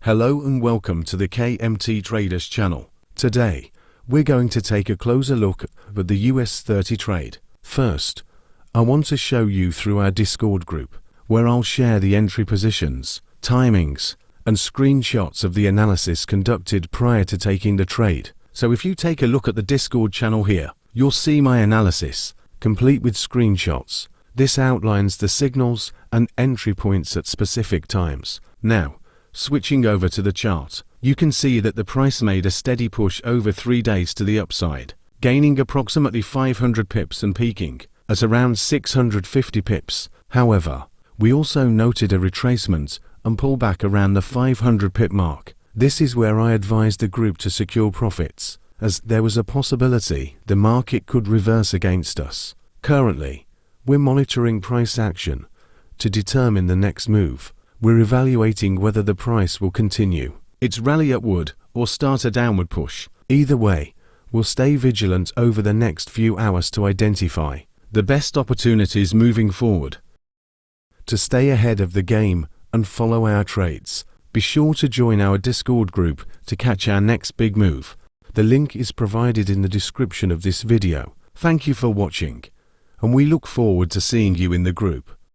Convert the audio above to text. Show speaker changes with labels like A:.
A: Hello and welcome to the KMT Traders channel. Today, we're going to take a closer look at the US30 trade. First, I want to show you through our Discord group, where I'll share the entry positions, timings, and screenshots of the analysis conducted prior to taking the trade. So if you take a look at the Discord channel here, you'll see my analysis, complete with screenshots. This outlines the signals and entry points at specific times. Now, switching over to the chart, you can see that the price made a steady push over 3 days to the upside, gaining approximately 500 pips and peaking at around 650 pips. However, we also noted a retracement and pullback around the 500 pip mark. This is where I advised the group to secure profits, as there was a possibility the market could reverse against us. Currently, we're monitoring price action to determine the next move. We're evaluating whether the price will continue its rally upward or start a downward push. Either way, we'll stay vigilant over the next few hours to identify the best opportunities moving forward. To stay ahead of the game and follow our trades, be sure to join our Discord group to catch our next big move. The link is provided in the description of this video. Thank you for watching, and we look forward to seeing you in the group.